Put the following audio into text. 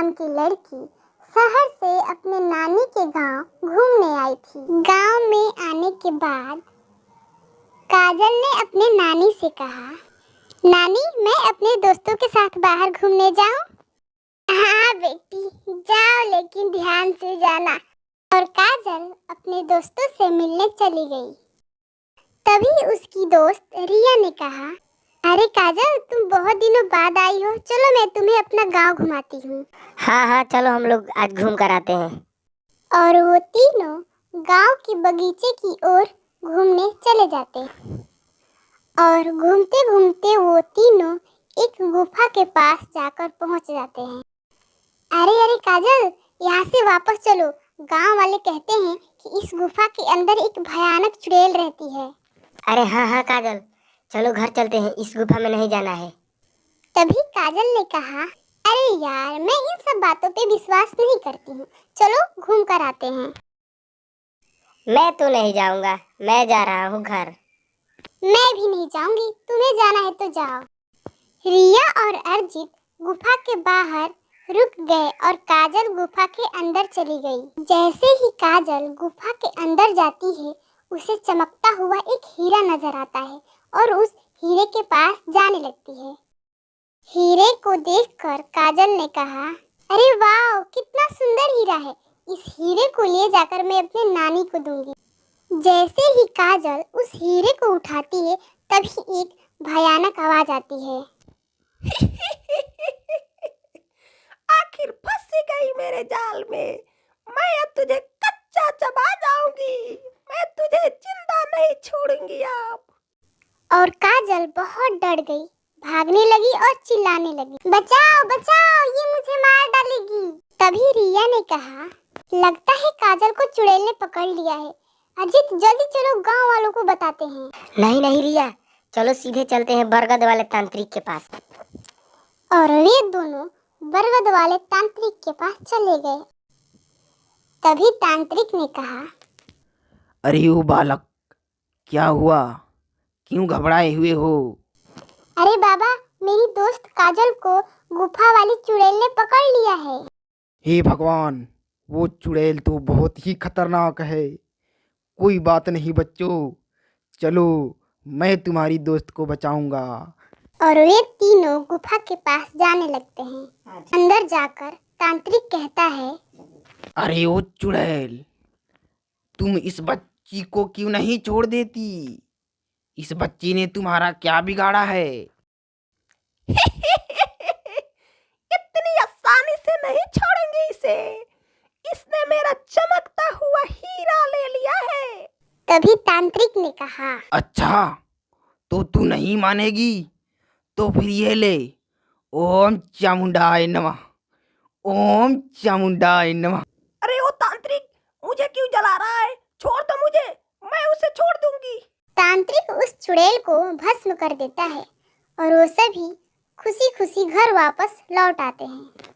नाम की लड़की शहर से अपने नानी के गांव घूमने आई थी। गांव में आने के बाद काजल ने अपने नानी से कहा, नानी मैं अपने दोस्तों के साथ बाहर घूमने जाऊं? हाँ बेटी जाओ, लेकिन ध्यान से जाना। और काजल अपने दोस्तों से मिलने चली गई। तभी उसकी दोस्त रिया ने कहा, अरे काजल तुम बहुत दिनों बाद आई हो, चलो मैं तुम्हें अपना गांव घुमाती हूँ। हाँ हाँ चलो हम लोग आज घूम कर आते हैं। और वो तीनों गांव के बगीचे की ओर घूमने चले जाते हैं। और घूमते घूमते वो तीनों एक गुफा के पास जाकर पहुंच जाते हैं। अरे अरे काजल, यहाँ से वापस चलो। गांव वाले कहते हैं कि इस गुफा के अंदर एक भयानक चुड़ैल रहती है। अरे हाँ हाँ काजल, चलो घर चलते हैं, इस गुफा में नहीं जाना है। तभी काजल ने कहा, अरे यार मैं इन सब बातों पे विश्वास नहीं करती हूँ, चलो घूम कर आते हैं। मैं तो नहीं जाऊंगा, मैं जा रहा हूँ घर। मैं भी नहीं जाऊंगी, तुम्हें जाना है तो जाओ। रिया और अर्जित गुफा के बाहर रुक गए और काजल गुफा के अंदर चली गई। जैसे ही काजल गुफा के अंदर जाती है, उसे चमकता हुआ एक हीरा नजर आता है और उस हीरे के पास जाने लगती है। हीरे को देखकर काजल ने कहा, अरे वाह कितना सुंदर हीरा है, इस हीरे को ले जाकर मैं अपने नानी को दूंगी। जैसे ही काजल उस हीरे को उठाती है, तभी एक भयानक आवाज आती है। आखिर फंस गई मेरे जाल में। मैं अब तुझे कच्चा चबा जाऊंगी, मैं तुझे जिंदा नहीं छोड़ूंगी अब। और काजल बहुत डर गई, भागने लगी और चिल्लाने लगी, बचाओ बचाओ ये मुझे मार डालेगी। तभी रिया ने कहा, लगता है काजल को चुड़ैल ने पकड़ लिया है। अजित जल्दी चलो गांव वालों को बताते हैं। नहीं नहीं रिया, चलो सीधे चलते हैं बरगद वाले तांत्रिक के पास। और वे दोनों बरगद वाले तांत्रिक के पास चले गए। तभी तांत्रिक ने कहा, अरे ओ बालक, क्या हुआ? क्यों घबराए हुए हो? अरे बाबा, मेरी दोस्त काजल को गुफा वाली चुड़ैल ने पकड़ लिया है। हे भगवान, वो चुड़ैल तो बहुत ही खतरनाक है। कोई बात नहीं बच्चों, चलो मैं तुम्हारी दोस्त को बचाऊंगा। और वे तीनों गुफा के पास जाने लगते हैं। अंदर जाकर तांत्रिक कहता है, अरे ओ चुड़ैल, तुम इस बच्ची को क्यों नहीं छोड़ देती? इस बच्ची ने तुम्हारा क्या बिगाड़ा है? इतनी आसानी से नहीं छोड़ेंगे इसे, इसने मेरा चमकता हुआ हीरा ले लिया है। तभी तांत्रिक ने कहा, अच्छा तो तू नहीं मानेगी, तो फिर ये ले, ओम चामुंडाय नमः, ओम चामुंडाय नमः। अरे ओ तांत्रिक, मुझे क्यों जला रहा है? छोड़ दो मुझे, मैं उसे छोड़ दूंगी। तांत्रिक उस चुड़ैल को भस्म कर देता है और वो सभी खुशी खुशी घर वापस लौट आते हैं।